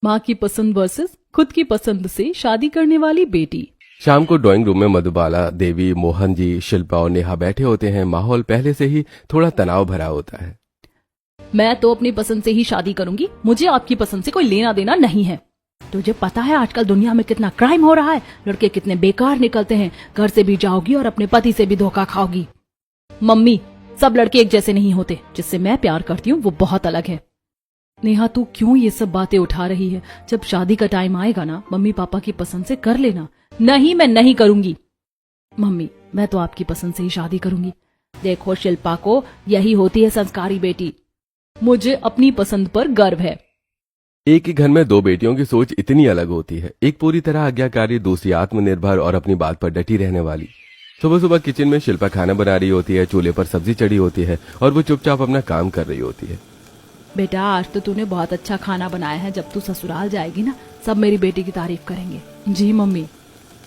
माँ की पसंद वर्सेस खुद की पसंद से शादी करने वाली बेटी। शाम को ड्राइंग रूम में मधुबाला देवी, मोहन जी, शिल्पा और नेहा बैठे होते हैं। माहौल पहले से ही थोड़ा तनाव भरा होता है। मैं तो अपनी पसंद से ही शादी करूंगी, मुझे आपकी पसंद से कोई लेना देना नहीं है। तुझे पता है आजकल दुनिया में कितना क्राइम हो रहा है, लड़के कितने बेकार निकलते हैं। घर से भी जाओगी और अपने पति से भी धोखा खाओगी। मम्मी, सब लड़के एक जैसे नहीं होते। जिससे मैं प्यार करती हूँ वो बहुत अलग है। नेहा, तू क्यों ये सब बातें उठा रही है? जब शादी का टाइम आएगा ना, मम्मी पापा की पसंद से कर लेना। नहीं, मैं नहीं करूंगी। मम्मी, मैं तो आपकी पसंद से ही शादी करूंगी। देखो शिल्पा को यही होती है संस्कारी बेटी। मुझे अपनी पसंद पर गर्व है। एक ही घर में दो बेटियों की सोच इतनी अलग होती है। एक पूरी तरह आज्ञाकारी, दूसरी आत्मनिर्भर और अपनी बात पर डटी रहने वाली। सुबह सुबह किचन में शिल्पा खाना बना रही होती है, चूल्हे पर सब्जी चढ़ी होती है और वो चुपचाप अपना काम कर रही होती है। बेटा, आज तो तूने बहुत अच्छा खाना बनाया है। जब तू ससुराल जाएगी ना, सब मेरी बेटी की तारीफ करेंगे। जी मम्मी।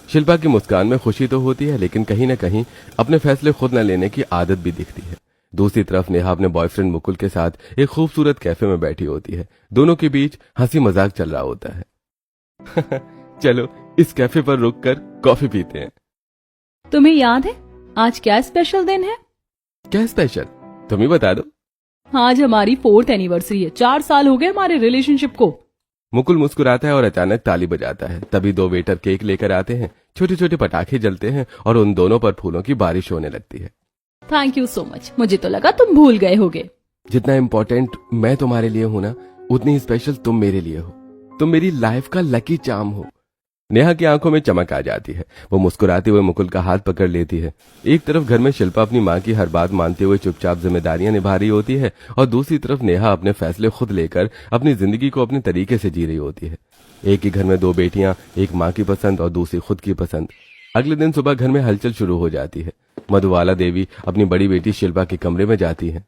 शिल्पा की मुस्कान में खुशी तो होती है, लेकिन कहीं न कहीं अपने फैसले खुद न लेने की आदत भी दिखती है। दूसरी तरफ नेहा अपने बॉयफ्रेंड मुकुल के साथ एक खूबसूरत कैफे में बैठी होती है। दोनों के बीच हंसी मजाक चल रहा होता है। चलो इस कैफे पर रुककर कॉफी पीते हैं। तुम्हें याद है आज क्या स्पेशल दिन है? क्या स्पेशल? तुम ही बता दो। आज हमारी 4th एनिवर्सरी है। 4 साल हो गए हमारे रिलेशनशिप को। मुकुल मुस्कुराता है और अचानक ताली बजाता है। तभी दो वेटर केक लेकर आते हैं। छोटे छोटे पटाखे जलते हैं और उन दोनों पर फूलों की बारिश होने लगती है। Thank you so much. मुझे तो लगा तुम भूल गए होगे। जितना इम्पोर्टेंट मैं तुम्हारे लिए हूं ना, उतनी ही स्पेशल तुम मेरे लिए हो। तुम मेरी लाइफ का लकी चार्म हो। नेहा की आंखों में चमक आ जाती है। वो मुस्कुराते हुए मुकुल का हाथ पकड़ लेती है। एक तरफ घर में शिल्पा अपनी माँ की हर बात मानते हुए चुपचाप जिम्मेदारियां निभा रही होती है और दूसरी तरफ नेहा अपने फैसले खुद लेकर अपनी जिंदगी को अपने तरीके से जी रही होती है। एक ही घर में दो बेटियां, एक माँ की पसंद और दूसरी खुद की पसंद। अगले दिन सुबह घर में हलचल शुरू हो जाती है। मधुबाला देवी अपनी बड़ी बेटी शिल्पा के कमरे में जाती है।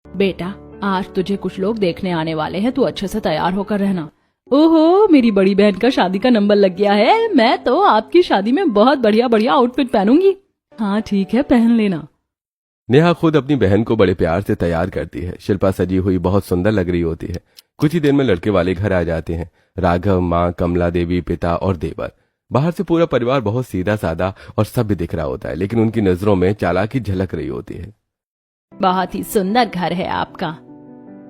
बेटा, आज तुझे कुछ लोग देखने आने वाले हैं, तू अच्छे से तैयार होकर रहना। ओहो, मेरी बड़ी बहन का शादी का नंबर लग गया है। मैं तो आपकी शादी में बहुत बढ़िया बढ़िया आउटफिट पहनूंगी। हाँ ठीक है, पहन लेना। नेहा खुद अपनी बहन को बड़े प्यार से तैयार करती है। शिल्पा सजी हुई बहुत सुंदर लग रही होती है। कुछ ही देर में लड़के वाले घर आ जाते हैं। राघव, माँ, कमला देवी, पिता और देवर। बाहर से पूरा परिवार बहुत सीधा सादा और सभ्य दिख रहा होता है, लेकिन उनकी नजरों में चालाकी झलक रही होती है। बहुत ही सुंदर घर है आपका।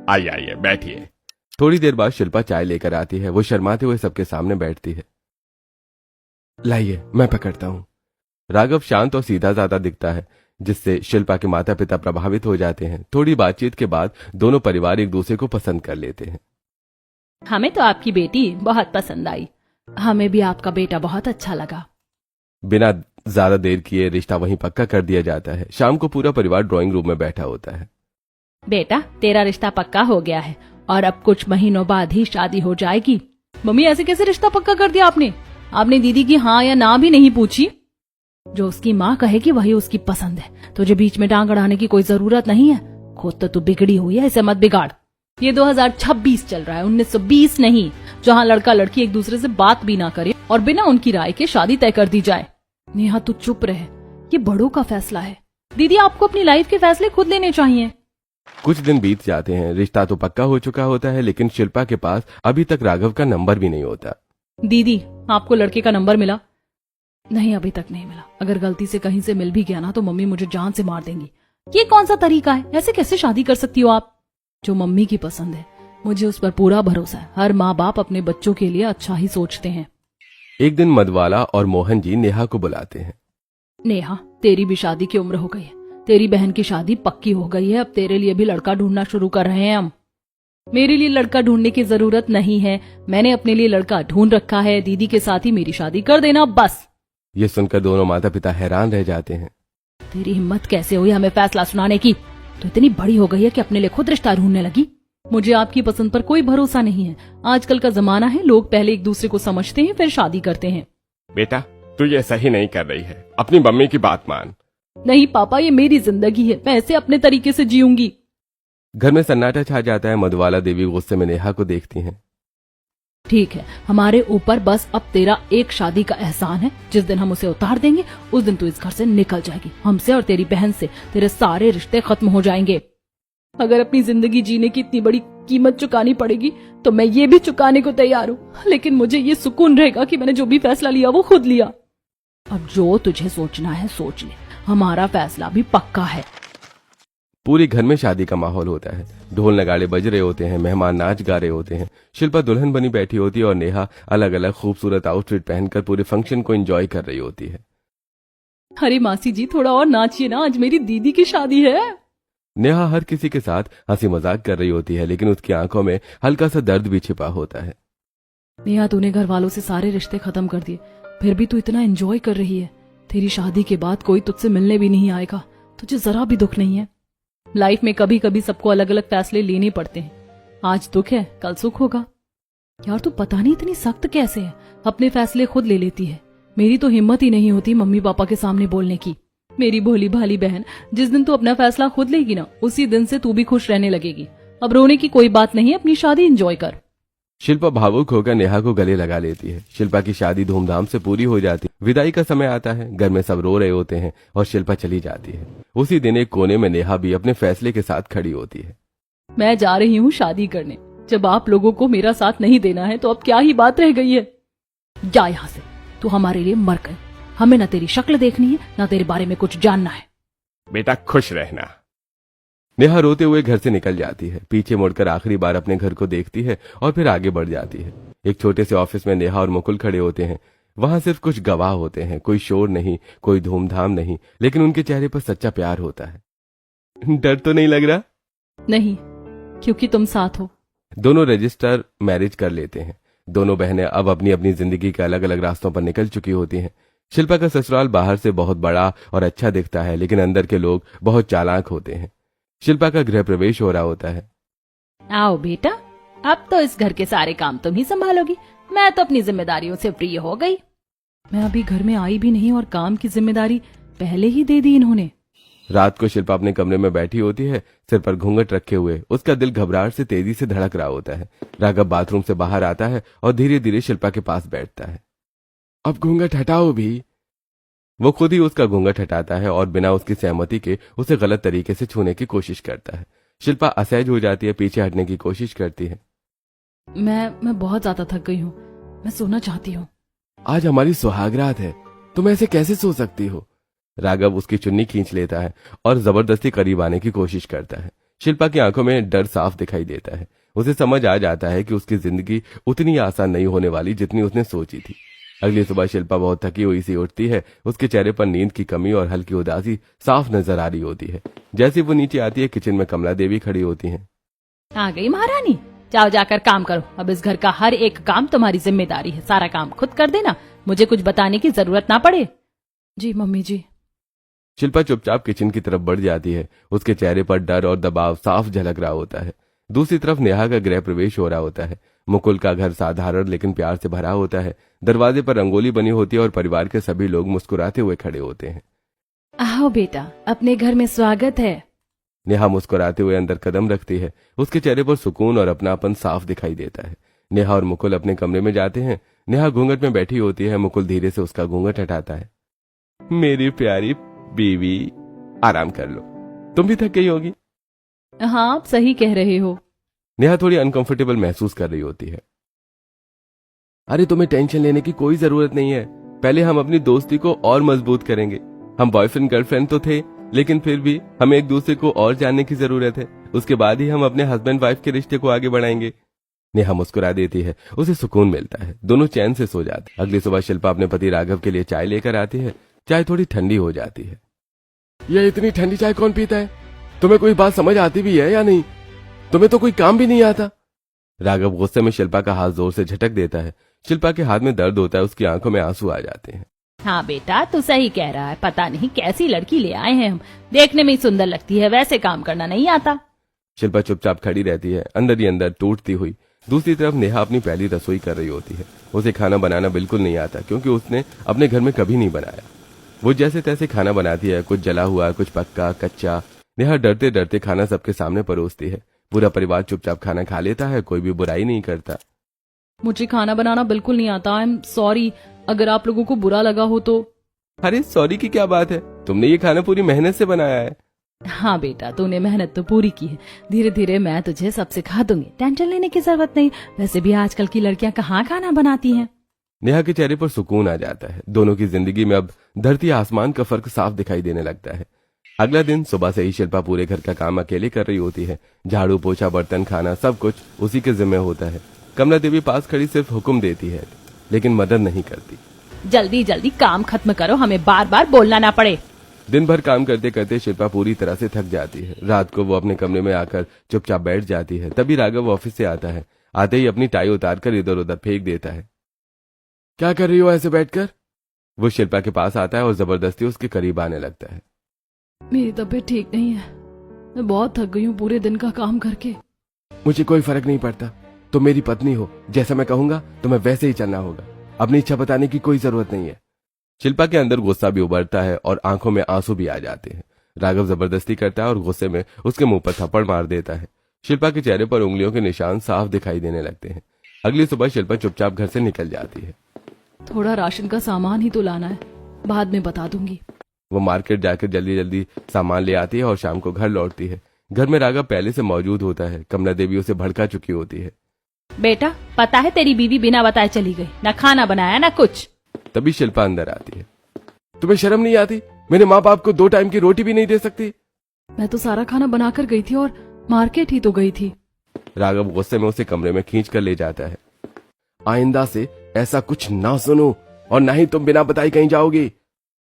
आइए आइए बैठिए। थोड़ी देर बाद शिल्पा चाय लेकर आती है। वो शर्माते हुए सबके सामने बैठती है। लाइए, मैं पकड़ता हूँ। राघव शांत और सीधा साधा दिखता है, जिससे शिल्पा के माता पिता प्रभावित हो जाते हैं। थोड़ी बातचीत के बाद दोनों परिवार एक दूसरे को पसंद कर लेते हैं। हमें तो आपकी बेटी बहुत पसंद आई। हमें भी आपका बेटा बहुत अच्छा लगा। बिना ज्यादा देर किए रिश्ता वहीं पक्का कर दिया जाता है। शाम को पूरा परिवार ड्राइंग रूम में बैठा होता है। बेटा, तेरा रिश्ता पक्का हो गया है और अब कुछ महीनों बाद ही शादी हो जाएगी। मम्मी, ऐसे कैसे रिश्ता पक्का कर दिया आपने? आपने दीदी की हाँ या ना भी नहीं पूछी? जो उसकी माँ कहेगी वही उसकी पसंद है। तुझे बीच में टांग अड़ाने की कोई जरूरत नहीं है। खुद तो तू बिगड़ी हुई है, इसे मत बिगाड़। ये 2026 चल रहा है, 1920 नहीं, जहाँ लड़का लड़की एक दूसरे से बात भी ना करे और बिना उनकी राय के शादी तय कर दी जाए। नेहा, तू चुप रहे, ये बड़ों का फैसला है। दीदी, आपको अपनी लाइफ के फैसले खुद लेने चाहिए। कुछ दिन बीत जाते हैं। रिश्ता तो पक्का हो चुका होता है, लेकिन शिल्पा के पास अभी तक राघव का नंबर भी नहीं होता। दीदी, आपको लड़के का नंबर मिला? नहीं, अभी तक नहीं मिला। अगर गलती से कहीं से मिल भी गया ना, तो मम्मी मुझे जान से मार देंगी। ये कौन सा तरीका है? ऐसे कैसे शादी कर सकती हो आप? जो मम्मी की पसंद है, मुझे उस पर पूरा भरोसा है। हर माँ बाप अपने बच्चों के लिए अच्छा ही सोचते हैं। एक दिन मधुबाला और मोहन जी नेहा को बुलाते हैं। नेहा, तेरी भी शादी की उम्र हो गई है। तेरी बहन की शादी पक्की हो गई है। अब तेरे लिए भी लड़का ढूंढना शुरू कर रहे हैं हम। मेरे लिए लड़का ढूंढने की जरूरत नहीं है। मैंने अपने लिए लड़का ढूंढ रखा है। दीदी के साथ ही मेरी शादी कर देना, बस। ये सुनकर दोनों माता पिता हैरान रह जाते हैं। तेरी हिम्मत कैसे हुई हमें फैसला सुनाने की? तो इतनी बड़ी हो गई है कि अपने लिए खुद रिश्ता ढूंढने लगी। मुझे आपकी पसंद पर कोई भरोसा नहीं है। आजकल का जमाना है, लोग पहले एक दूसरे को समझते हैं, फिर शादी करते हैं। बेटा, तू ये सही नहीं कर रही है। अपनी मम्मी की बात मान। नहीं पापा, ये मेरी जिंदगी है। मैं ऐसे अपने तरीके से जीऊंगी। घर में सन्नाटा छा जाता है। मधुबाला देवी गुस्से में नेहा को देखती हैं। ठीक है, हमारे ऊपर बस अब तेरा एक शादी का एहसान है। जिस दिन हम उसे उतार देंगे, उस दिन तू इस घर से निकल जाएगी। हमसे और तेरी बहन से तेरे सारे रिश्ते खत्म हो जाएंगे। अगर अपनी जिंदगी जीने की इतनी बड़ी कीमत चुकानी पड़ेगी तो मैं ये भी चुकाने को तैयार हूँ, लेकिन मुझे ये सुकून रहेगा कि मैंने जो भी फैसला लिया वो खुद लिया। अब जो तुझे सोचना है सोच ले, हमारा फैसला भी पक्का है। पूरे घर में शादी का माहौल होता है। ढोल नगाड़े बज रहे होते हैं, मेहमान नाच गा रहे होते हैं। शिल्पा दुल्हन बनी बैठी होती है और नेहा अलग अलग खूबसूरत आउटफिट पहनकर पूरे फंक्शन को एंजॉय कर रही होती है। अरे मासी जी थोड़ा और नाचिए ना, आज मेरी दीदी की शादी है। नेहा हर किसी के साथ हंसी मजाक कर रही होती है, लेकिन उसकी आंखों में हल्का सा दर्द भी छिपा होता है। नेहा तूने घर वालों से सारे रिश्ते खत्म कर दिए, फिर भी तू इतना एंजॉय कर रही है। तेरी शादी के बाद कोई तुझसे मिलने भी नहीं आएगा, तुझे जरा भी दुख नहीं है। लाइफ में कभी कभी सबको अलग अलग फैसले लेने पड़ते हैं। आज दुख है कल सुख होगा। यार तू पता नहीं इतनी सख्त कैसे है, अपने फैसले खुद ले लेती है। मेरी तो हिम्मत ही नहीं होती मम्मी पापा के सामने बोलने की। मेरी भोली भाली बहन, जिस दिन तू अपना फैसला खुद लेगी ना, उसी दिन से तू भी खुश रहने लगेगी। अब रोने की कोई बात नहीं, अपनी शादी एंजॉय कर। शिल्पा भावुक होकर नेहा को गले लगा लेती है। शिल्पा की शादी धूमधाम से पूरी हो जाती है। विदाई का समय आता है, घर में सब रो रहे होते हैं और शिल्पा चली जाती है। उसी दिन एक कोने में नेहा भी अपने फैसले के साथ खड़ी होती है। मैं जा रही हूँ शादी करने। जब आप लोगों को मेरा साथ नहीं देना है तो अब क्या ही बात रह गई है। जा यहाँ से, तू हमारे लिए मर गई। हमें न तेरी शक्ल देखनी है न तेरे बारे में कुछ जानना है। बेटा खुश रहना। नेहा रोते हुए घर से निकल जाती है। पीछे मुड़कर आखिरी बार अपने घर को देखती है और फिर आगे बढ़ जाती है। एक छोटे से ऑफिस में नेहा और मुकुल खड़े होते हैं। वहां सिर्फ कुछ गवाह होते हैं, कोई शोर नहीं, कोई धूमधाम नहीं, लेकिन उनके चेहरे पर सच्चा प्यार होता है। डर तो नहीं लग रहा? नहीं, क्योंकि तुम साथ हो। दोनों रजिस्टर मैरिज कर लेते हैं। दोनों बहनें अब अपनी अपनी जिंदगी के अलग अलग रास्तों पर निकल चुकी होती हैं। शिल्पा का ससुराल बाहर से बहुत बड़ा और अच्छा दिखता है, लेकिन अंदर के लोग बहुत चालाक होते हैं। शिल्पा का गृह प्रवेश हो रहा होता है। आओ बेटा, अब तो इस घर के सारे काम तुम ही संभालोगी। मैं तो अपनी जिम्मेदारियों से फ्री हो गई। मैं अभी घर में आई भी नहीं और काम की जिम्मेदारी पहले ही दे दी इन्होंने। रात को शिल्पा अपने कमरे में बैठी होती है, सिर पर घूंघट रखे हुए। उसका दिल घबराहट से तेजी से धड़क रहा होता है। राघव बाथरूम से बाहर आता है और धीरे धीरे शिल्पा के पास बैठता है। अब घूंघट हटाओ भी। वो खुद ही उसका घूंघट हटाता है और बिना उसकी सहमति के उसे गलत तरीके से छूने की कोशिश करता है। शिल्पा असहज हो जाती है, पीछे हटने की कोशिश करती है। मैं बहुत ज्यादा थक गई हूँ, मैं सोना चाहती हूँ। आज हमारी सुहागरात है, तुम ऐसे कैसे सो सकती हो? राघव उसकी चुन्नी खींच लेता है और जबरदस्ती करीब आने की कोशिश करता है। शिल्पा की आंखों में डर साफ दिखाई देता है। उसे समझ आ जाता है कि उसकी जिंदगी उतनी आसान नहीं होने वाली जितनी उसने सोची थी। अगली सुबह शिल्पा बहुत थकी हुई सी उठती है। उसके चेहरे पर नींद की कमी और हल्की उदासी साफ नजर आ रही होती है। जैसे वो नीचे आती है, किचन में कमला देवी खड़ी होती हैं। आ गई महारानी, जाओ जाकर काम करो। अब इस घर का हर एक काम तुम्हारी जिम्मेदारी है। सारा काम खुद कर देना, मुझे कुछ बताने की जरूरत ना पड़े। जी मम्मी जी। शिल्पा चुपचाप किचन की तरफ बढ़ जाती है। उसके चेहरे पर डर और दबाव साफ झलक रहा होता है। दूसरी तरफ नेहा का गृह प्रवेश हो रहा होता है। मुकुल का घर साधारण लेकिन प्यार से भरा होता है। दरवाजे पर रंगोली बनी होती है और परिवार के सभी लोग मुस्कुराते हुए खड़े होते हैं। आओ बेटा, अपने घर में स्वागत है। नेहा मुस्कुराते हुए अंदर कदम रखती है। उसके चेहरे पर सुकून और अपनापन साफ दिखाई देता है। नेहा और मुकुल अपने कमरे में जाते हैं। नेहा घूंघट में बैठी होती है। मुकुल धीरे से उसका घूंघट हटाता है। मेरी प्यारी बीवी, आराम कर लो, तुम भी थक गई होगी। हाँ, आप सही कह रहे हो। नेहा थोड़ी अनकंफर्टेबल महसूस कर रही होती है। अरे तुम्हें टेंशन लेने की कोई जरूरत नहीं है। पहले हम अपनी दोस्ती को और मजबूत करेंगे। हम बॉयफ्रेंड गर्लफ्रेंड तो थे, लेकिन फिर भी हमें एक दूसरे को और जानने की जरूरत है। उसके बाद ही हम अपने हस्बैंड वाइफ के रिश्ते को आगे बढ़ाएंगे। नेहा मुस्कुरा देती है। उसे सुकून मिलता है। दोनों चैन से सो जाते। अगली सुबह शिल्पा अपने पति राघव के लिए चाय लेकर आती है। चाय थोड़ी ठंडी हो जाती है। ये इतनी ठंडी चाय कौन पीता है? तुम्हें कोई बात समझ आती भी है या नहीं? तुम्हें तो कोई काम भी नहीं आता। राघव गुस्से में शिल्पा का हाथ जोर से झटक देता है। शिल्पा के हाथ में दर्द होता है। उसकी आंखों में आंसू आ जाते हैं। हाँ बेटा, तू सही कह रहा है। पता नहीं कैसी लड़की ले आए हैं हम। देखने में ही सुंदर लगती है, वैसे काम करना नहीं आता। शिल्पा चुपचाप खड़ी रहती है, अंदर ही अंदर टूटती हुई। दूसरी तरफ नेहा अपनी पहली रसोई कर रही होती है। उसे खाना बनाना बिल्कुल नहीं आता, क्योंकि उसने अपने घर में कभी नहीं बनाया। वो जैसे तैसे खाना बनाती है, कुछ जला हुआ, कुछ पक्का, कच्चा। नेहा डरते डरते खाना सबके सामने परोसती है। पूरा परिवार चुपचाप खाना खा लेता है, कोई भी बुराई नहीं करता। मुझे खाना बनाना बिल्कुल नहीं आता। आई एम सॉरी, अगर आप लोगों को बुरा लगा हो तो। अरे सॉरी की क्या बात है? तुमने ये खाना पूरी मेहनत से बनाया है। हाँ बेटा, तूने मेहनत तो पूरी की है, धीरे धीरे मैं तुझे सब सिखा दूंगी, टेंशन लेने की जरूरत नहीं। वैसे भी आजकल की लड़कियां कहाँ खाना बनाती हैं। नेहा के चेहरे पर सुकून आ जाता है। दोनों की जिंदगी में अब धरती आसमान का फर्क साफ दिखाई देने लगता है। अगला दिन सुबह से ही शिल्पा पूरे घर का काम अकेले कर रही होती है। झाड़ू पोछा बर्तन खाना सब कुछ उसी के जिम्मे होता है। कमला देवी पास खड़ी सिर्फ हुक्म देती है, लेकिन मदद नहीं करती। जल्दी जल्दी काम खत्म करो, हमें बार बार बोलना ना पड़े। दिन भर काम करते करते शिल्पा पूरी तरह से थक जाती है। रात को वो अपने कमरे में आकर चुपचाप बैठ जाती है। तभी राघव ऑफिस से आता है। आते ही अपनी टाई उतारकर इधर उधर फेंक देता है। क्या कर रही हो ऐसे बैठकर? वो शिल्पा के पास आता है और जबरदस्ती उसके करीब आने लगता है। मेरी तबीयत ठीक नहीं है, मैं बहुत थक गई हूँ पूरे दिन का काम करके। मुझे कोई फर्क नहीं पड़ता, तुम मेरी पत्नी हो, जैसा मैं कहूंगा तुम्हें वैसे ही चलना होगा। अपनी इच्छा बताने की कोई जरूरत नहीं है। शिल्पा के अंदर गुस्सा भी उभरता है और आंखों में आंसू भी आ जाते हैं। राघव जबरदस्ती करता है और गुस्से में उसके मुंह पर थप्पड़ मार देता है। शिल्पा के चेहरे पर उंगलियों के निशान साफ दिखाई देने लगते हैं। अगली सुबह शिल्पा चुपचाप घर से निकल जाती है। थोड़ा राशन का सामान ही तो लाना है, बाद में बता दूंगी। वो मार्केट जाकर जल्दी जल्दी सामान ले आती है और शाम को घर लौटती है। घर में राघव पहले से मौजूद होता है। कमला देवी उसे भड़का चुकी होती है। बेटा, पता है तेरी बीवी बिना बताए चली गई, ना खाना बनाया ना कुछ। तभी शिल्पा अंदर आती है। तुम्हें शर्म नहीं आती? मेरे माँ बाप को 2 टाइम की रोटी भी नहीं दे सकती? मैं तो सारा खाना बनाकर गई थी और मार्केट ही तो गई थी। राघव गुस्से में उसे कमरे में खींच कर ले जाता है। आइंदा से ऐसा कुछ ना सुनो और ना ही तुम बिना बताई कहीं जाओगी।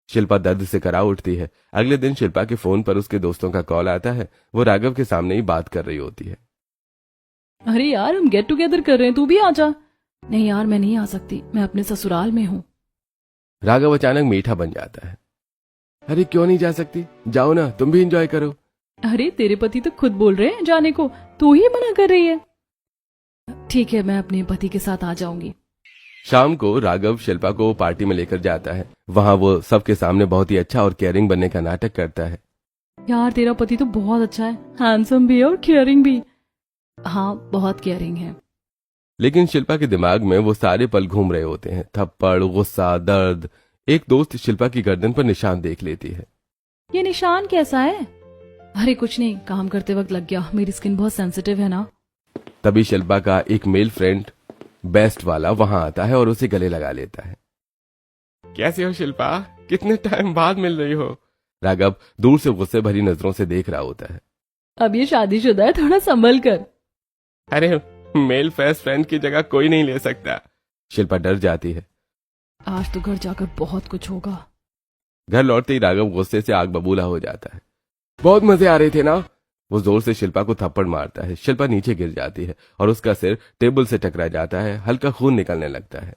शिल्पा दर्द से करा उठती है। अगले दिन शिल्पा के फोन पर उसके दोस्तों का कॉल आता है। वो राघव के सामने ही बात कर रही होती है। अरे यार, हम गेट टुगेदर कर रहे हैं, तू भी आ जा। नहीं यार, मैं नहीं आ सकती, मैं अपने ससुराल में हूँ। राघव अचानक मीठा बन जाता है। अरे क्यों नहीं जा सकती? जाओ ना, तुम भी एंजॉय करो। अरे तेरे पति तो खुद बोल रहे हैं जाने को, तू ही मना कर रही है। ठीक है, मैं अपने पति के साथ आ जाऊंगी। शाम को राघव शिल्पा को पार्टी में लेकर जाता है। वहां वो सबके सामने बहुत ही अच्छा और केयरिंग बनने का नाटक करता है। यार तेरा पति तो बहुत अच्छा है, हैंडसम भी है और केयरिंग भी। हाँ, बहुत केयरिंग है। लेकिन शिल्पा के दिमाग में वो सारे पल घूम रहे होते हैं। थप्पड़, गुस्सा, दर्द। एक दोस्त शिल्पा की गर्दन पर निशान देख लेती है। ये निशान कैसा है? अरे कुछ नहीं, काम करते वक्त लग गया, मेरी स्किन बहुत सेंसिटिव है ना। तभी शिल्पा का एक मेल फ्रेंड बेस्ट वाला वहां आता है और उसे गले लगा लेता है। कैसी हो शिल्पा? कितने टाइम बाद मिल रही हो? राघव दूर से गुस्से भरी नजरों से देख रहा होता है। अब ये शादीशुदा है, थोड़ा संभल कर। अरे मेल बेस्ट फ्रेंड की जगह कोई नहीं ले सकता। शिल्पा डर जाती है। आज तो घर जाकर बहुत कुछ होगा। घर लौटते ही राघव गुस्से से आग बबूला हो जाता है। बहुत मजे आ रहे थे ना? वो जोर से शिल्पा को थप्पड़ मारता है। शिल्पा नीचे गिर जाती है और उसका सिर टेबल से टकरा जाता है। हल्का खून निकलने लगता है।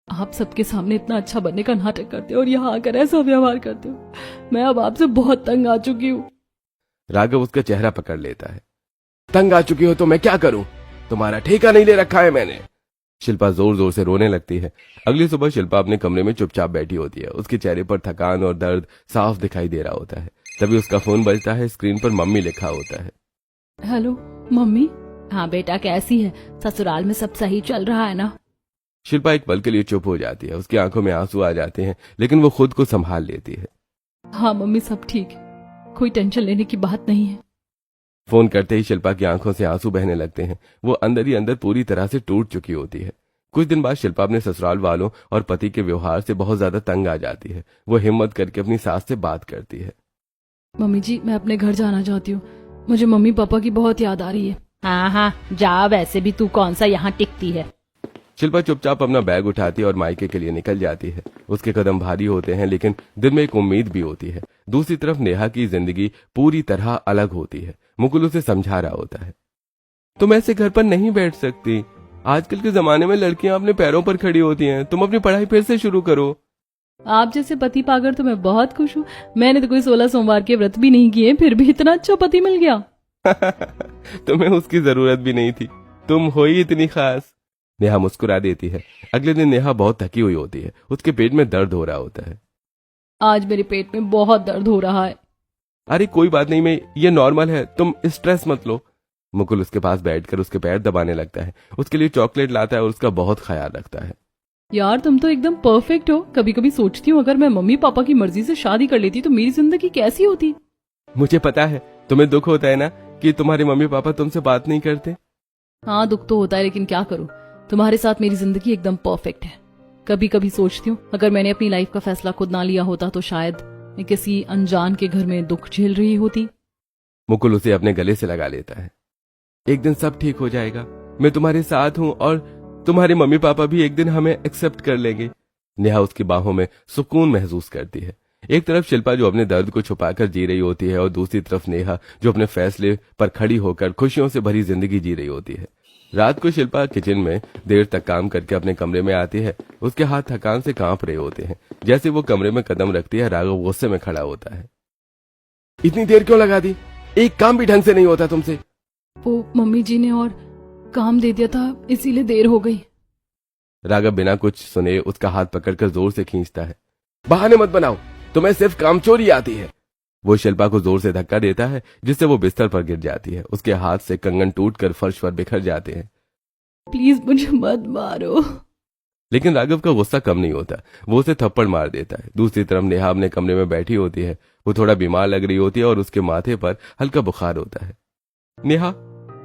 आप सबके सामने इतना अच्छा बनने का नाटक करते हो और यहाँ आकर ऐसा व्यवहार करते हो। मैं अब आपसे बहुत तंग आ चुकी हूँ। राघव उसका चेहरा पकड़ लेता है। तंग आ चुकी हो तो मैं क्या करूं? तुम्हारा ठेका नहीं ले रखा है मैंने। शिल्पा जोर जोर से रोने लगती है। अगली सुबह शिल्पा अपने कमरे में चुपचाप बैठी होती है। उसके चेहरे पर थकान और दर्द साफ दिखाई दे रहा होता है। तभी उसका फोन बजता है। स्क्रीन पर मम्मी लिखा होता है। Hello mummy. हाँ बेटा, कैसी है? ससुराल में सब सही चल रहा है ना? शिल्पा एक पल के लिए चुप हो जाती है। उसकी आंखों में आंसू आ जाते हैं, लेकिन वो खुद को संभाल लेती है। हाँ मम्मी, सब ठीक है, कोई टेंशन लेने की बात नहीं है। फोन करते ही शिल्पा की आंखों से आंसू बहने लगते हैं। वो अंदर ही अंदर पूरी तरह से टूट चुकी होती है। कुछ दिन बाद शिल्पा अपने ससुराल वालों और पति के व्यवहार से बहुत ज्यादा तंग आ जाती है। वो हिम्मत करके अपनी सास से बात करती है। मम्मी जी, मैं अपने घर जाना चाहती हूँ, मुझे मम्मी पापा की बहुत याद आ रही है। हाँ हाँ जा, वैसे भी तू कौन सा यहाँ टिकती है। शिल्पा चुपचाप अपना बैग उठाती है और मायके के लिए निकल जाती है। उसके कदम भारी होते हैं, लेकिन दिल में एक उम्मीद भी होती है। दूसरी तरफ नेहा की जिंदगी पूरी तरह अलग होती है। मुकुल उसे समझा रहा होता है। तुम ऐसे घर पर नहीं बैठ सकती। आजकल के जमाने में लड़कियां अपने पैरों पर खड़ी होती हैं। तुम अपनी पढ़ाई फिर से शुरू करो। आप जैसे पति पाकर तो मैं बहुत खुश हूँ। मैंने तो कोई 16 सोमवार के व्रत भी नहीं किए, फिर भी इतना अच्छा पति मिल गया। तुम्हें उसकी जरूरत भी नहीं थी, तुम हो ही इतनी खास। नेहा मुस्कुरा देती है। अगले दिन नेहा बहुत थकी हुई होती है। उसके पेट में दर्द हो रहा होता है। आज मेरे पेट में बहुत दर्द हो रहा है। अरे कोई बात नहीं, मैं ये नॉर्मल है, तुम स्ट्रेस मत लो। मुकुल उसके पास बैठकर उसके पैर दबाने लगता है। उसके लिए चॉकलेट लाता है और उसका बहुत ख्याल रखता है। यार तुम तो एकदम परफेक्ट हो। कभी कभी सोचती हूँ अगर मैं मम्मी पापा की मर्जी से शादी कर लेती तो मेरी जिंदगी कैसी होती। मुझे पता है तुम्हें दुख होता है ना कि तुम्हारे मम्मी पापा तुमसे बात नहीं करते। हाँ, दुख तो होता है, लेकिन क्या करूं, तुम्हारे साथ मेरी जिंदगी एकदम परफेक्ट है। कभी कभी सोचती हूँ अगर मैंने अपनी लाइफ का फैसला खुद ना लिया होता तो शायद मैं किसी अनजान के घर में दुख झेल रही होती। मुकुल उसे अपने गले से लगा लेता है। एक दिन सब ठीक हो जाएगा, मैं तुम्हारे साथ हूँ और तुम्हारे मम्मी पापा भी एक दिन हमें एक्सेप्ट कर लेंगे। नेहा उसकी बाहों में सुकून महसूस करती है। एक तरफ शिल्पा जो अपने दर्द को छुपाकर जी रही होती है और दूसरी तरफ नेहा जो अपने फैसले पर खड़ी होकर खुशियों से भरी जिंदगी जी रही होती है। रात को शिल्पा किचन में देर तक काम करके अपने कमरे में आती है। उसके हाथ थकान से कांप रहे होते हैं। जैसे वो कमरे में कदम रखती है, राघव गुस्से में खड़ा होता है। इतनी देर क्यों लगा दी? एक काम भी ढंग से नहीं होता तुमसे। वो मम्मी जी ने और काम दे दिया था, इसीलिए देर हो गई। राघव बिना कुछ सुने उसका हाथ पकड़कर जोर से खींचता है। बहाने मत बनाओ, तुम्हें सिर्फ कामचोरी आती है। वो शिल्पा को जोर से धक्का देता है जिससे वो बिस्तर पर गिर जाती है। उसके हाथ से कंगन टूटकर फर्श पर बिखर जाते हैं। प्लीज मुझे मत मारो। लेकिन राघव का गुस्सा कम नहीं होता, वो उसे थप्पड़ मार देता है। दूसरी तरफ नेहा अपने कमरे में बैठी होती है। वो थोड़ा बीमार लग रही होती है और उसके माथे पर हल्का बुखार होता है। नेहा,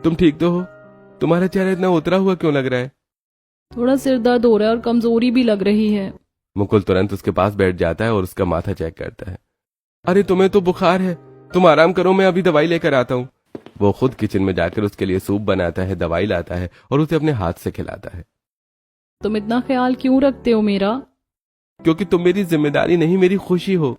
तुम ठीक तो हो? तुम्हारा चेहरा इतना उतरा हुआ क्यों लग रहा है? थोड़ा सिर दर्द हो रहा है और कमजोरी भी लग रही है। मुकुल तुरंत उसके पास बैठ जाता है और उसका माथा चेक करता है। अरे तुम्हें तो बुखार है, तुम आराम करो, मैं अभी दवाई लेकर आता हूँ। वो खुद किचन में जाकर उसके लिए सूप बनाता है, दवाई लाता है और उसे अपने हाथ से खिलाता है। तुम इतना ख्याल क्यों रखते हो मेरा? क्योंकि तुम मेरी जिम्मेदारी नहीं, मेरी खुशी हो।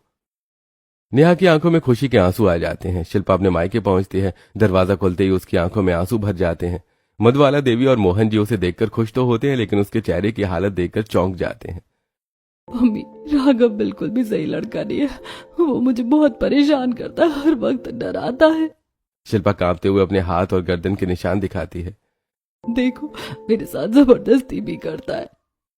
नेहा की आंखों में खुशी के आंसू आ जाते हैं। शिल्पा अपने मायके पहुंचती है। दरवाजा खुलते ही उसकी आंखों में आंसू भर जाते हैं। मधुबाला देवी और मोहन जी उसे देखकर खुश तो होते हैं, लेकिन उसके चेहरे की हालत देखकर चौंक जाते हैं। मम्मी, राघव बिल्कुल भी सही लड़का नहीं है। वो मुझे बहुत परेशान करता है, हर वक्त डराता है। शिल्पा कांपते हुए अपने हाथ और गर्दन के निशान दिखाती है। देखो, मेरे साथ जबरदस्ती भी करता है।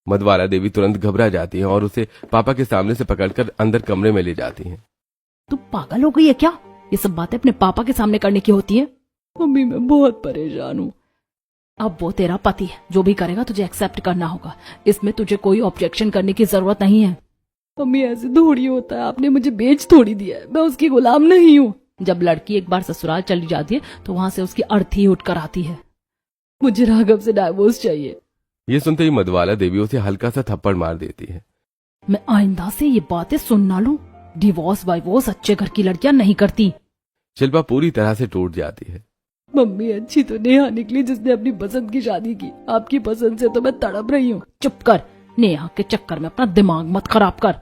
मधुबाला देवी तुरंत घबरा जाती है और उसे पापा के सामने से पकड़कर अंदर कमरे में ले जाती हैं। तू पागल हो गई है क्या? ये सब बातें अपने पापा के सामने करने की होती है। मम्मी, मैं बहुत परेशान हूँ। अब वो तेरा पति है, जो भी करेगा तुझे एक्सेप्ट करना होगा। इसमें तुझे कोई ऑब्जेक्शन करने की जरूरत नहीं है। मम्मी, ऐसे थोड़ी होता है, आपने मुझे बेच थोड़ी दिया है, मैं उसकी गुलाम नहीं हूँ। जब लड़की एक बार ससुराल चली जाती है तो वहां से उसकी अर्थी उठ कर आती है। मुझे राघव से डाइवोर्स चाहिए। ये सुनते ही मधुबाला देवी उसे हल्का सा थप्पड़ मार देती है। मैं आइंदा से ये बातें सुन ना लूं। डिवोर्स वाइवोर्स अच्छे घर की लड़कियां नहीं करती। शिल्पा पूरी तरह से टूट जाती है। मम्मी, अच्छी तो नेहा निकली जिसने अपनी पसंद की शादी की। आपकी पसंद से तो मैं तड़प रही हूँ। चुप कर, नेहा के चक्कर में अपना दिमाग मत खराब कर।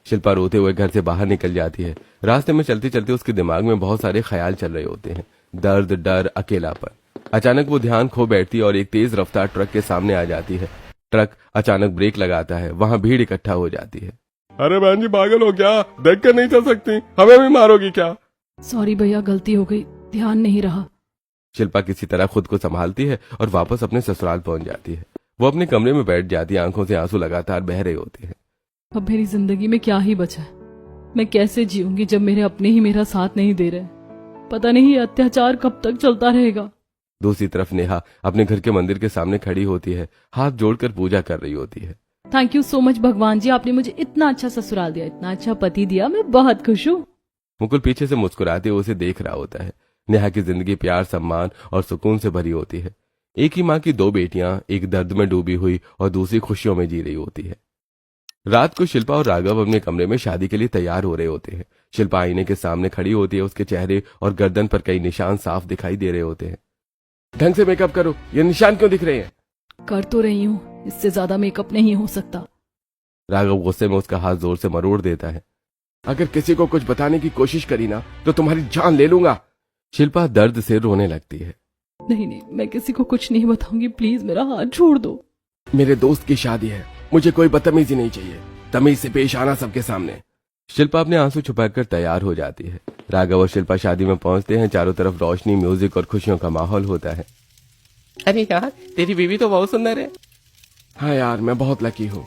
शिल्पा रोते हुए घर से बाहर निकल जाती है। रास्ते में चलते चलते उसके दिमाग में बहुत सारे ख्याल चल रहे होते हैं। दर्द, डर, अकेलापन। अचानक वो ध्यान खो बैठती है और एक तेज रफ्तार ट्रक के सामने आ जाती है। ट्रक अचानक ब्रेक लगाता है। वहां भीड़ इकट्ठा हो जाती है। अरे बहन जी, पागल हो क्या? देख कर नहीं चल सकती? हमें भी मारोगी क्या? सॉरी भैया, गलती हो गई, ध्यान नहीं रहा। शिल्पा किसी तरह खुद को संभालती है और वापस अपने ससुराल पहुंच जाती है। वो अपने कमरे में बैठ जाती है। आंखों से आंसू लगातार बह रहे होते हैं। अब मेरी जिंदगी में क्या ही बचा है? मैं कैसे जीऊंगी जब मेरे अपने ही मेरा साथ नहीं दे रहे? पता नहीं ये अत्याचार कब तक चलता रहेगा। दूसरी तरफ नेहा अपने घर के मंदिर के सामने खड़ी होती है। हाथ जोड़कर पूजा कर रही होती है। थैंक यू सो मच भगवान जी, आपने मुझे इतना अच्छा ससुराल दिया, इतना अच्छा पति दिया, मैं बहुत खुश हूँ। मुकुल पीछे से मुस्कुराते हुए उसे देख रहा होता है। नेहा की जिंदगी प्यार, सम्मान और सुकून से भरी होती है। एक ही माँ की दो बेटियां, एक दर्द में डूबी हुई और दूसरी खुशियों में जी रही होती है। रात को शिल्पा और राघव अपने कमरे में शादी के लिए तैयार हो रहे होते हैं। शिल्पा आईने के सामने खड़ी होती है। उसके चेहरे और गर्दन पर कई निशान साफ दिखाई दे रहे होते हैं। ढंग से मेकअप करो, ये निशान क्यों दिख रहे हैं? कर तो रही हूँ, इससे ज्यादा मेकअप नहीं हो सकता। राघव गुस्से में उसका हाथ जोर से मरोड़ देता है। अगर किसी को कुछ बताने की कोशिश करी ना तो तुम्हारी जान ले लूंगा। शिल्पा दर्द से रोने लगती है। नहीं नहीं, मैं किसी को कुछ नहीं बताऊंगी, प्लीज मेरा हाथ छोड़ दो। मेरे दोस्त की शादी है, मुझे कोई बदतमीजी नहीं चाहिए। तमीज से पेश आना सबके सामने। शिल्पा अपने आंसू छुपाकर तैयार हो जाती है। राघव और शिल्पा शादी में पहुंचते हैं। चारों तरफ रोशनी, म्यूजिक और खुशियों का माहौल होता है। अरे यार, तेरी बीवी तो बहुत सुंदर है। हाँ यार, मैं बहुत लकी हूँ।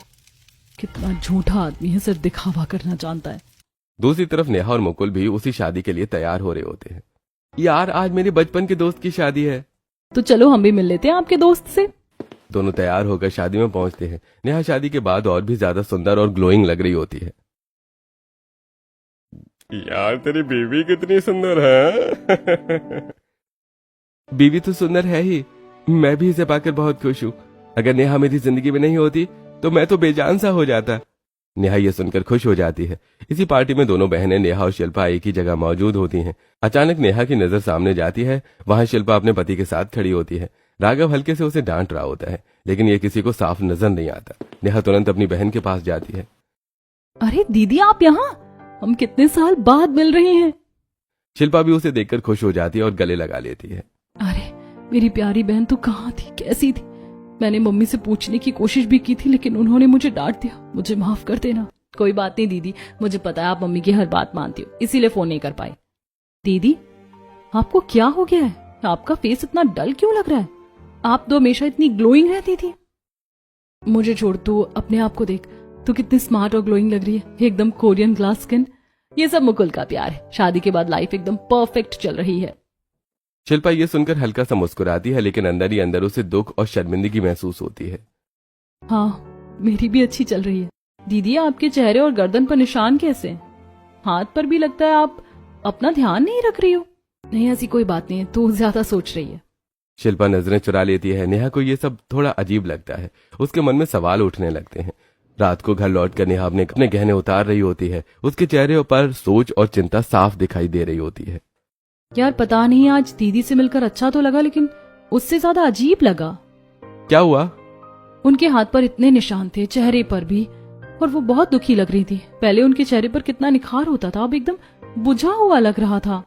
कितना झूठा आदमी है, सिर्फ दिखावा करना जानता है। दूसरी तरफ नेहा और मुकुल भी उसी शादी के लिए तैयार हो रहे होते हैं। यार, आज मेरे बचपन के दोस्त की शादी है। तो चलो हम भी मिल लेते हैं आपके दोस्त से। दोनों तैयार होकर शादी में पहुंचते हैं। नेहा शादी के बाद और भी ज्यादा सुंदर और ग्लोइंग लग रही होती है। यार तेरी बीवी कितनी सुंदर है। बीवी तो सुंदर है ही, मैं भी इसे पाकर बहुत खुश हूँ। अगर नेहा मेरी जिंदगी में नहीं होती तो मैं तो बेजान सा हो जाता। नेहा ये सुनकर खुश हो जाती है। इसी पार्टी में दोनों बहनें नेहा और शिल्पा एक ही जगह मौजूद होती हैं। अचानक नेहा की नजर सामने जाती है। वहां शिल्पा अपने पति के साथ खड़ी होती है। राघव हल्के से उसे डांट रहा होता है, लेकिन ये किसी को साफ नजर नहीं आता। नेहा तुरंत अपनी बहन के पास जाती है। अरे दीदी आप यहाँ, हम कितने साल बाद मिल रहे हैं। शिल्पा भी उसे देखकर खुश हो जाती है और गले लगा लेती है। अरे मेरी प्यारी बहन तो कहाँ थी, कैसी थी? मैंने मम्मी से पूछने की कोशिश भी की थी, लेकिन उन्होंने मुझे डांट दिया। मुझे माफ कर देना। कोई बात नहीं दीदी, मुझे पता है आप मम्मी की हर बात मानती हो, इसीलिए फोन नहीं कर पाई। दीदी आपको क्या हो गया है? आपका फेस इतना डल क्यों लग रहा है? आप तो हमेशा इतनी ग्लोइंग रहती थी। मुझे छोड़, तू अपने आप को देख, तू कितनी स्मार्ट और ग्लोइंग लग रही है, एकदम कोरियन ग्लास स्किन। ये सब मुकुल का प्यार है। शादी के बाद लाइफ एकदम परफेक्ट चल रही है। शिल्पा ये सुनकर हल्का सा मुस्कुराती है, लेकिन अंदर ही अंदर उसे दुख और शर्मिंदगी महसूस होती है। हाँ मेरी भी अच्छी चल रही है। दीदी आपके चेहरे और गर्दन पर निशान कैसे? हाथ पर भी लगता है आप अपना ध्यान नहीं रख रही हो। नहीं ऐसी कोई बात नहीं है, तू ज्यादा सोच रही है। शिल्पा नजरें चुरा लेती है। नेहा को ये सब थोड़ा अजीब लगता है। उसके मन में सवाल उठने लगते हैं। रात को घर लौटकर नेहा अपने गहने उतार रही होती है। उसके चेहरे पर सोच और चिंता साफ दिखाई दे रही होती है। यार पता नहीं, आज दीदी से मिलकर अच्छा तो लगा, लेकिन उससे ज्यादा अजीब लगा। क्या हुआ? उनके हाथ पर इतने निशान थे, चेहरे पर भी, और वो बहुत दुखी लग रही थी। पहले उनके चेहरे पर कितना निखार होता था, अब एकदम बुझा हुआ लग रहा था।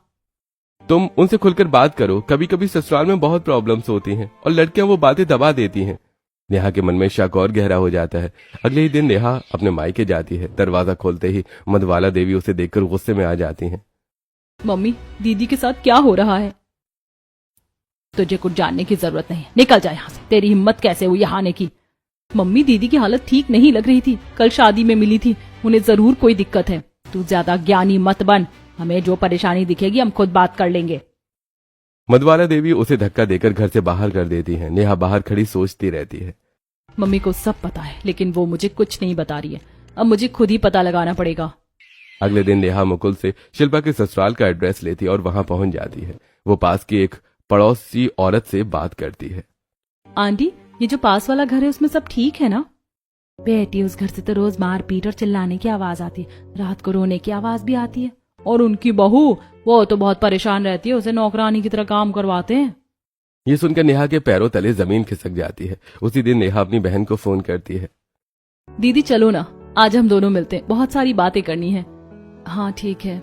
तुम उनसे खुलकर बात करो। कभी कभी ससुराल में बहुत प्रॉब्लम्स होती हैं और लड़कियां वो बातें दबा देती हैं। नेहा के मन में शक और गहरा हो जाता है। अगले ही दिन नेहा अपने मायके जाती है। दरवाजा खोलते ही मधवाला देवी उसे देखकर गुस्से में आ जाती हैं। मम्मी दीदी के साथ क्या हो रहा है? तुझे कुछ जानने की जरूरत नहीं, निकल जा यहाँ से। तेरी हिम्मत कैसे हुई यहाँ आने की? मम्मी दीदी की हालत ठीक नहीं लग रही थी, कल शादी में मिली थी, उन्हें जरूर कोई दिक्कत है। तू ज्यादा ज्ञानी मत बन, हमें जो परेशानी दिखेगी हम खुद बात कर लेंगे। मधवाला देवी उसे धक्का देकर घर से बाहर कर देती है। नेहा बाहर खड़ी सोचती रहती है। मम्मी को सब पता है, लेकिन वो मुझे कुछ नहीं बता रही है। अब मुझे खुद ही पता लगाना पड़ेगा। अगले दिन नेहा मुकुल से शिल्पा के ससुराल का एड्रेस लेती है और वहां पहुंच जाती है। वो पास की एक पड़ोसी औरत से बात करती है। आंटी ये जो पास वाला घर है उसमें सब ठीक है ना? बेटी उस घर से तो रोज मारपीट और चिल्लाने की आवाज आती है, रात को रोने की आवाज भी आती है। और उनकी बहू, वो तो बहुत परेशान रहती है, उसे नौकरानी की तरह काम करवाते हैं। ये सुनकर नेहा के पैरों तले जमीन खिसक जाती है। उसी दिन नेहा अपनी बहन को फोन करती है। दीदी चलो ना, आज हम दोनों मिलते हैं, बहुत सारी बातें करनी है। हाँ ठीक है।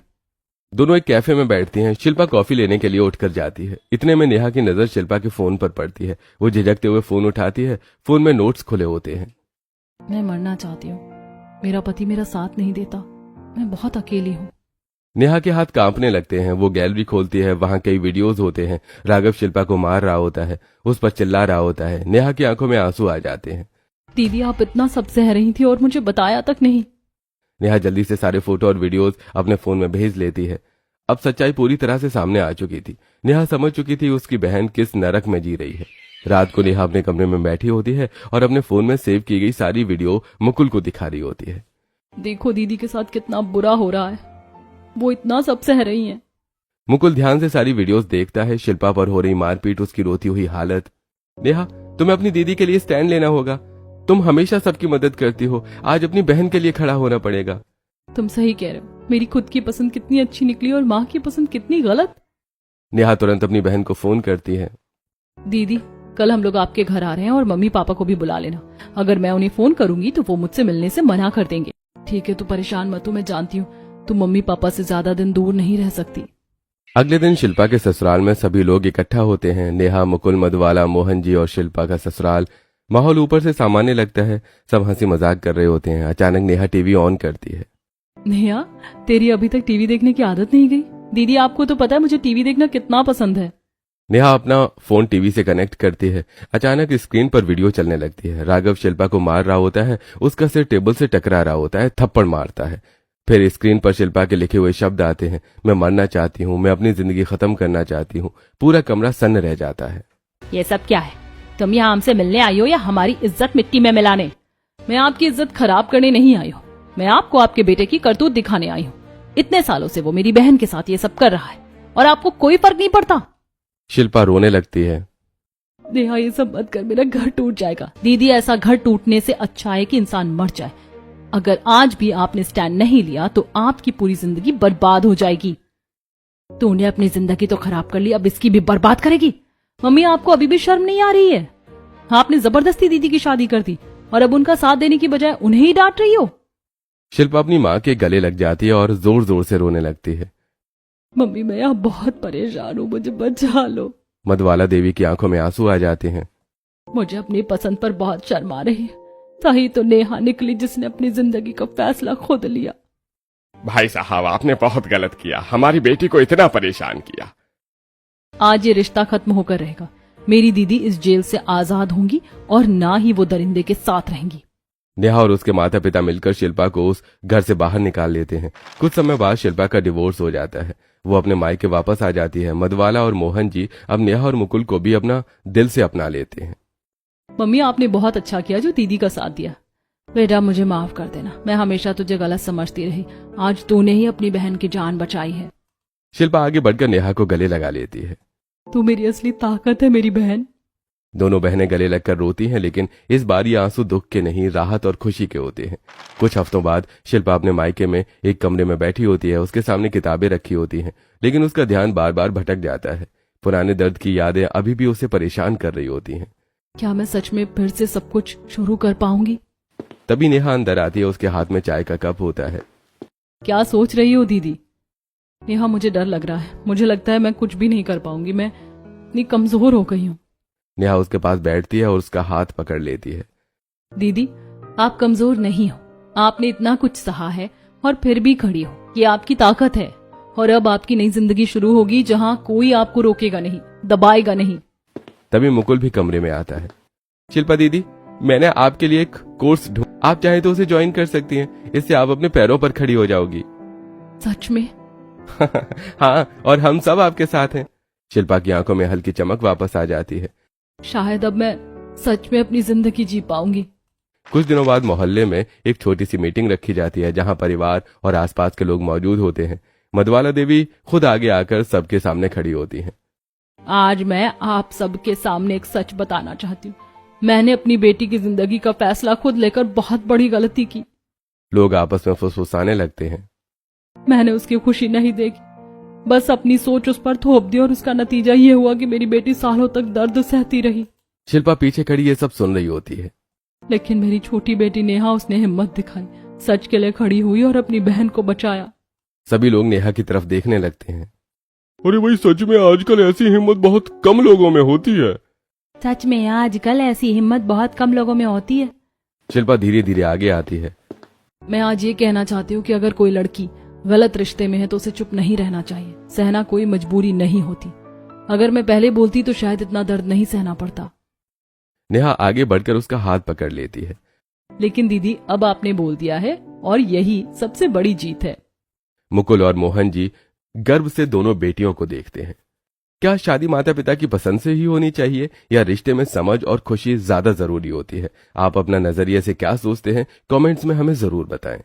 दोनों एक कैफे में बैठती हैं। शिल्पा कॉफी लेने के लिए उठकर जाती है। इतने में नेहा की नजर शिल्पा के फोन पर पड़ती है। वो झिझकते हुए फोन उठाती है। फोन में नोट्स खुले होते हैं। मैं मरना चाहती हूँ, मेरा पति मेरा साथ नहीं देता, मैं बहुत अकेली हूँ। नेहा के हाथ कांपने लगते हैं। वो गैलरी खोलती है। वहां कई वीडियोस होते हैं। राघव शिल्पा को मार रहा होता है, उस पर चिल्ला रहा होता है। नेहा की आंखों में आंसू आ जाते हैं। दीदी आप इतना सब सह रही थी और मुझे बताया तक नहीं। नेहा जल्दी से सारे फोटो और वीडियोस अपने फोन में भेज लेती है। अब सच्चाई पूरी तरह से सामने आ चुकी थी। नेहा समझ चुकी थी उसकी बहन किस नरक में जी रही है। रात को नेहा अपने कमरे में बैठी होती है और अपने फोन में सेव की गई सारी वीडियो मुकुल को दिखा रही होती है। देखो दीदी के साथ कितना बुरा हो रहा है, वो इतना सब सह रही हैं। मुकुल ध्यान से सारी वीडियोस देखता है। शिल्पा पर हो रही मारपीट, उसकी रोती हुई हालत। नेहा तुम्हें अपनी दीदी के लिए स्टैंड लेना होगा। तुम हमेशा सबकी मदद करती हो, आज अपनी बहन के लिए खड़ा होना पड़ेगा। तुम सही कह रहे हो, मेरी खुद की पसंद कितनी अच्छी निकली और माँ की पसंद कितनी गलत। नेहा तुरंत अपनी बहन को फोन करती है। दीदी कल हम लोग आपके घर आ रहे हैं और मम्मी पापा को भी बुला लेना। अगर मैं उन्हें फोन करूंगी तो वो मुझसे मिलने से मना कर देंगे। ठीक है, तू परेशान मत हो, मैं जानती हूँ तुम मम्मी पापा से ज्यादा दिन दूर नहीं रह सकती। अगले दिन शिल्पा के ससुराल में सभी लोग इकट्ठा होते हैं। नेहा, मुकुल, मधवाला, मोहन जी और शिल्पा का ससुराल। माहौल ऊपर से सामान्य लगता है। सब हंसी मजाक कर रहे होते हैं। अचानक नेहा टीवी ऑन करती है। नेहा तेरी अभी तक टीवी देखने की आदत नहीं गई? दीदी आपको तो पता है मुझे टीवी देखना कितना पसंद है। नेहा अपना फोन टीवी से कनेक्ट करती है। अचानक स्क्रीन पर वीडियो चलने लगती है। राघव शिल्पा को मार रहा होता है, उसका सिर टेबल से टकरा रहा होता है, थप्पड़ मारता है। फिर स्क्रीन पर शिल्पा के लिखे हुए शब्द आते हैं, मैं मरना चाहती हूँ, मैं अपनी जिंदगी खत्म करना चाहती हूँ। पूरा कमरा सन्न रह जाता है। ये सब क्या है? तुम यहाँ हमसे मिलने आई हो या हमारी इज्जत मिट्टी में मिलाने? मैं आपकी इज्जत खराब करने नहीं आई हूँ, मैं आपको आपके बेटे की करतूत दिखाने आई हूँ। इतने सालों से वो मेरी बहन के साथ ये सब कर रहा है और आपको कोई फर्क नहीं पड़ता। शिल्पा रोने लगती है। नेहा ये सब मत कर, मेरा घर टूट जाएगा। दीदी ऐसा घर टूटने से अच्छा है कि इंसान मर जाए। अगर आज भी आपने स्टैंड नहीं लिया तो आपकी पूरी जिंदगी बर्बाद हो जाएगी। तूने अपनी जिंदगी तो खराब कर ली, अब इसकी भी बर्बाद करेगी। मम्मी आपको अभी भी शर्म नहीं आ रही है? आपने जबरदस्ती दीदी की शादी कर दी और अब उनका साथ देने की बजाय उन्हें ही डांट रही हो। शिल्पा अपनी माँ के गले लग जाती है और जोर जोर से रोने लगती है। मम्मी मैं यहाँ बहुत परेशान हूँ, मुझे बचा लो। मधुबाला देवी की आंखों में आंसू आ जाते हैं। मुझे अपनी पसंद पर बहुत शर्म आ रही है। सही तो नेहा निकली जिसने अपनी जिंदगी का फैसला खुद लिया। भाई साहब आपने बहुत गलत किया, हमारी बेटी को इतना परेशान किया। आज ये रिश्ता खत्म होकर रहेगा। मेरी दीदी इस जेल से आजाद होंगी और ना ही वो दरिंदे के साथ रहेंगी। नेहा और उसके माता पिता मिलकर शिल्पा को उस घर से बाहर निकाल लेते हैं। कुछ समय बाद शिल्पा का डिवोर्स हो जाता है। वो अपने मायके वापस आ जाती है। मधुबाला और मोहन जी अब नेहा और मुकुल को भी अपना दिल से अपना लेते हैं। मम्मी आपने बहुत अच्छा किया जो दीदी का साथ दिया। बेटा मुझे माफ कर देना, मैं हमेशा तुझे गलत समझती रही। आज तूने ही अपनी बहन की जान बचाई है। शिल्पा आगे बढ़कर नेहा को गले लगा लेती है। तू मेरी असली ताकत है मेरी बहन। दोनों बहनें गले लगकर रोती हैं, लेकिन इस बार ये आंसू दुख के नहीं, राहत और खुशी के होते हैं। कुछ हफ्तों बाद शिल्पा अपने मायके में एक कमरे में बैठी होती है। उसके सामने किताबें रखी होती हैं, लेकिन उसका ध्यान बार बार भटक जाता है। पुराने दर्द की यादें अभी भी उसे परेशान कर रही होती हैं। क्या मैं सच में फिर से सब कुछ शुरू कर पाऊंगी? तभी नेहा अंदर आती है। उसके हाथ में चाय का कप होता है। क्या सोच रही हो दीदी? नेहा मुझे डर लग रहा है। मुझे लगता है मैं कुछ भी नहीं कर पाऊंगी। मैं इतनी कमजोर हो गई हूँ। नेहा उसके पास बैठती है और उसका हाथ पकड़ लेती है। दीदी आप कमजोर नहीं हो। आपने इतना कुछ सहा है और फिर भी खड़ी हो। ये आपकी ताकत है और अब आपकी नई जिंदगी शुरू होगी जहाँ कोई आपको रोकेगा नहीं, दबाएगा नहीं। तभी मुकुल भी कमरे में आता है। शिल्पा दीदी, मैंने आपके लिए एक कोर्स ढूंढ, आप चाहे तो उसे ज्वाइन कर सकती हैं। इससे आप अपने पैरों पर खड़ी हो जाओगी। सच में? हाँ, और हम सब आपके साथ हैं। शिल्पा की आंखों में हल्की चमक वापस आ जाती है। शायद अब मैं सच में अपनी जिंदगी जी पाऊंगी। कुछ दिनों बाद मोहल्ले में एक छोटी सी मीटिंग रखी जाती है, जहां परिवार और आसपास के लोग मौजूद होते हैं। मधुबाला देवी खुद आगे आकर सबके सामने खड़ी होती हैं। आज मैं आप सबके सामने एक सच बताना चाहती हूँ। मैंने अपनी बेटी की जिंदगी का फैसला खुद लेकर बहुत बड़ी गलती की। लोग आपस में फुसफुसाने लगते हैं। मैंने उसकी खुशी नहीं देखी, बस अपनी सोच उस पर थोप दी और उसका नतीजा ये हुआ कि मेरी बेटी सालों तक दर्द सहती रही। शिल्पा पीछे खड़ी ये सब सुन रही होती है। लेकिन मेरी छोटी बेटी नेहा, उसने हिम्मत दिखाई, सच के लिए खड़ी हुई और अपनी बहन को बचाया। सभी लोग नेहा की तरफ देखने लगते हैं। अरे भाई सच में आजकल ऐसी हिम्मत बहुत कम लोगों में होती है। सच में आजकल ऐसी हिम्मत बहुत कम लोगों में होती है। शिल्पा धीरे धीरे आगे आती है। मैं आज ये कहना चाहती हूँ कि अगर कोई लड़की गलत रिश्ते में है तो उसे चुप नहीं रहना चाहिए। सहना कोई मजबूरी नहीं होती। अगर मैं पहले बोलती तो शायद इतना दर्द नहीं सहना पड़ता। नेहा आगे बढ़कर उसका हाथ पकड़ लेती है। लेकिन दीदी अब आपने बोल दिया है और यही सबसे बड़ी जीत है। मुकुल और मोहन जी गर्व से दोनों बेटियों को देखते हैं। क्या शादी माता पिता की पसंद से ही होनी चाहिए या रिश्ते में समझ और खुशी ज्यादा जरूरी होती है? आप अपना नजरिए से क्या सोचते हैं? कमेंट्स में हमें जरूर बताएं।